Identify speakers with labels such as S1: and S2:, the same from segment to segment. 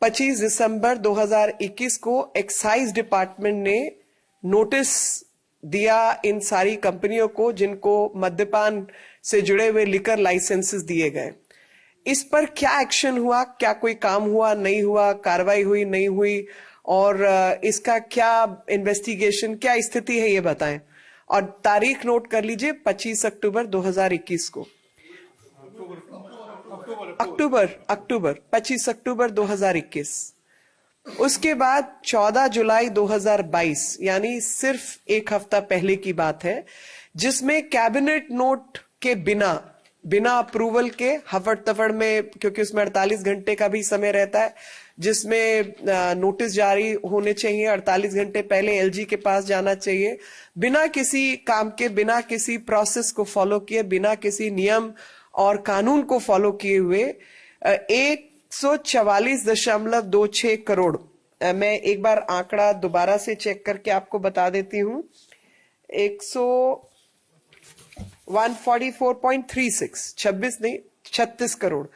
S1: 25 दिसंबर 2021 को excise department ने notice दिया इन सारी कंपनियों को जिनको मद्यपान से जुड़े हुए लिकर लाइसेंसेस दिए गए। इस पर क्या एक्शन हुआ, क्या कोई काम हुआ, नहीं हुआ, कार्रवाई हुई, नहीं हुई, और इसका क्या इन्वेस्टिगेशन, क्या स्थिति है, ये बताएं। और तारीख नोट कर लीजिए 25 अक्टूबर 2021 को। अक्टूबर 25 अक्टूबर 2021। उसके बाद 14 जुलाई 2022 यानी सिर्फ एक हफ्ता पहले की बात है, जिसमें कैबिनेट नोट के बिना अप्रूवल के हफड़ तफड़ में, क्योंकि उसमें 48 घंटे का भी समय रहता है जिसमें नोटिस जारी होने चाहिए, 48 घंटे पहले एलजी के पास जाना चाहिए, बिना किसी काम के, बिना किसी प्रोसेस को फॉलो किए, बिना किसी नियम और कानून को फॉलो किए हुए 144.26 करोड़, मैं एक बार आंकड़ा दोबारा से चेक करके आपको बता देती हूं, 144.36, 26 नहीं 36 करोड़,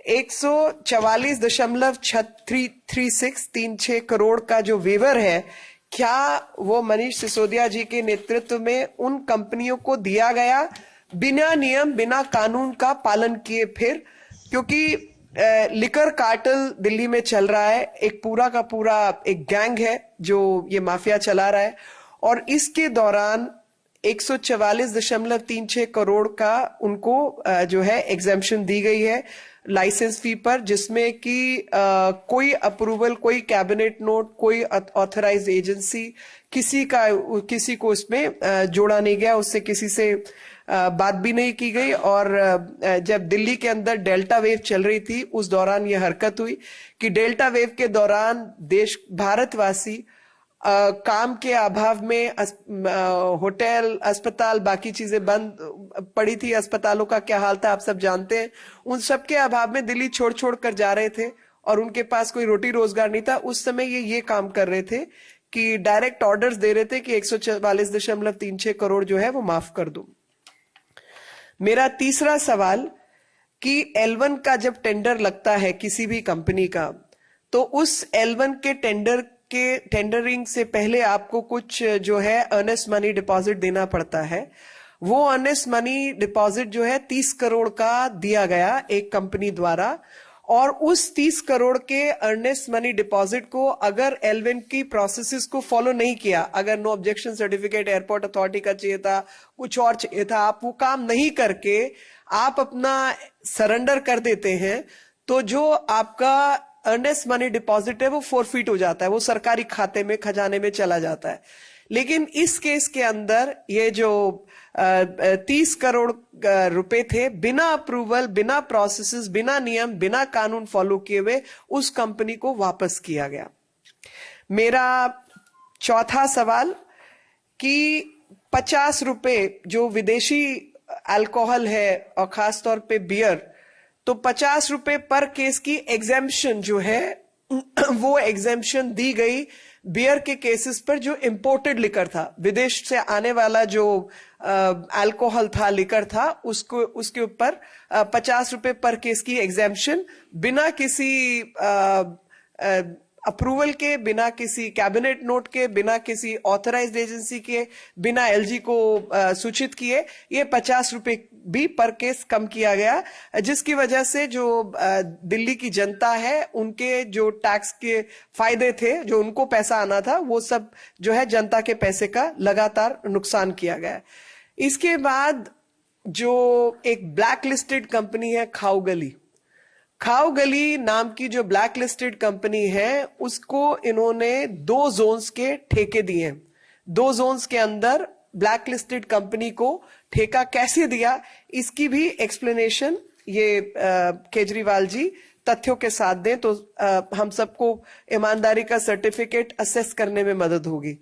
S1: 144.36 करोड़ का जो वेवर है, क्या वो मनीष सिसोदिया जी के नेतृत्व में उन कंपनियों को दिया गया बिना नियम, बिना कानून का पालन किए? फिर क्योंकि लिकर कार्टेल दिल्ली में चल रहा है, एक पूरा का पूरा एक गैंग है जो ये माफिया चला रहा है, और इसके दौरान 144.36 करोड़ का उनको जो है एग्जेम्पशन दी गई है लाइसेंस फी पर, जिसमें कि कोई अप्रूवल, कोई कैबिनेट नोट, कोई ऑथराइज्ड एजेंसी, किसी को इसमें जोड़ा नहीं गया, उससे किसी से बात भी नहीं की गई। और जब दिल्ली के अंदर डेल्टा वेव चल रही थी, उस दौरान यह हरकत हुई कि डेल्टा वेव के दौरान भारतवासी काम के अभाव में होटल, अस्पताल, बाकी चीजें बंद पड़ी थी, अस्पतालों का क्या हाल था आप सब जानते हैं। उन सब के अभाव में दिल्ली छोड़ कर जा रहे थे और उनके पास कोई रोटी रोजगार नहीं था। उस समय ये काम कर रहे थे कि डायरेक्ट ऑर्डर्स दे रहे थे कि 144.36 करोड़ जो है वो माफ कर दो। मेरा तीसरा सवाल कि L1 का जब टेंडर लगता है किसी भी कंपनी का, तो उस L1 के टेंडरिंग से पहले आपको कुछ जो है अर्नेस्ट मनी डिपॉजिट देना पड़ता है। वो अर्नेस्ट मनी डिपॉजिट जो है 30 करोड़ का दिया गया एक कंपनी द्वारा, और उस 30 करोड़ के अर्नेस्ट मनी डिपॉजिट को अगर L1 की प्रोसेसेस को फॉलो नहीं किया, अगर no objection certificate airport authority का चाहिए था, कुछ और चाहिए था, आप वो काम नहीं करके आप अपना सरेंडर कर देते हैं, तो जो आपका अर्नेस्ट मनी डिपॉजिट है वो फोरफीट हो जाता है, वो सरकारी खाते में, खजाने में चला जाता है। लेकिन इस केस के अंदर ये जो 30 करोड़ रुपए थे, बिना अप्रूवल, बिना प्रोसेसेस, बिना नियम, बिना कानून फॉलो किए हुए उस कंपनी को वापस किया गया। मेरा चौथा सवाल कि 50 रुपए जो विदेशी अल्कोहल है और खासतौर पे बियर, तो 50 रुपए पर केस की एग्जेम्पशन जो है वो एग्जेम्पशन दी गई बियर के केसेस पर जो इंपोर्टेड लिकर था, विदेश से आने वाला जो अल्कोहल था, लिकर था, उसके ऊपर 50 रुपए पर केस की एग्जेम्पशन बिना किसी अप्रूवल के, बिना किसी कैबिनेट नोट के, बिना किसी ऑथराइज्ड एजेंसी के, बिना एलजी को सूचित किए, ये 50 रुपए भी पर केस कम किया गया, जिसकी वजह से जो दिल्ली की जनता है, उनके जो टैक्स के फायदे थे, जो उनको पैसा आना था, वो सब जो है जनता के पैसे का लगातार नुकसान किया गया। इसके बाद जो एक ब्लैक लिस्टेड कंपनी है खाओ गली नाम की जो ब्लैक लिस्टेड कंपनी है, उसको इन्होंने 2 जोन्स के ठेके दिए। 2 जोन्स के अंदर ब्लैक लिस्टेड कंपनी को ठेका कैसे दिया, इसकी भी एक्सप्लेनेशन ये केजरीवाल जी तथ्यों के साथ दें तो हम सबको ईमानदारी का सर्टिफिकेट असेस करने में मदद होगी।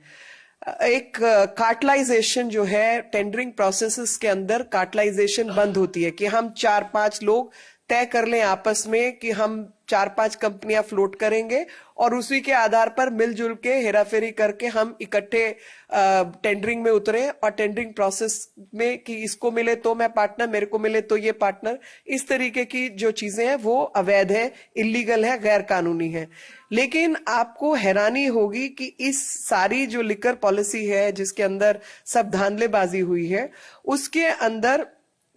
S1: एक कार्टलाइजेशन जो है, टेंडरिंग प्रोसेसेस के अंदर कार्टलाइजेशन बंद होती है कि हम 4-5 लोग तय कर लें आपस में कि हम 4-5 कंपनियां फ्लोट करेंगे और उसी के आधार पर मिलजुल के हेराफेरी करके हम इकट्ठे टेंडरिंग में उतरे और टेंडरिंग प्रोसेस में कि इसको मिले तो मैं पार्टनर, मेरे को मिले तो ये पार्टनर, इस तरीके की जो चीजें हैं वो अवैध है, इलीगल है, गैर कानूनी है। लेकिन आपको हैरानी होगी कि इस सारी जो लिकर पॉलिसी है जिसके अंदर सब धांधलेबाजी हुई है, उसके अंदर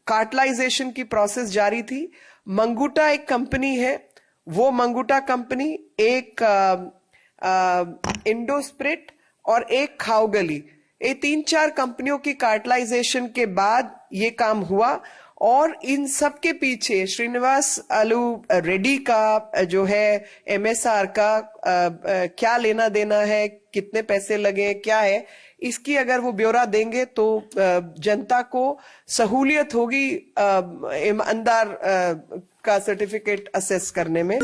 S1: कार्टलाइजेशन की प्रोसेस जारी थी। मंगूटा एक कंपनी है, वो मंगूटा कंपनी एक इंडोस्प्रिट और एक खाओगली, ये 3-4 कंपनियों की कार्टलाइजेशन के बाद ये काम हुआ। और इन सब के पीछे श्रीनिवास आलू रेड्डी का जो है एमएसआर का क्या लेना देना है, कितने पैसे लगे, क्या है, इसकी अगर वो ब्यौरा देंगे तो जनता को सहूलियत होगी ईमानदार का सर्टिफिकेट असेस करने में।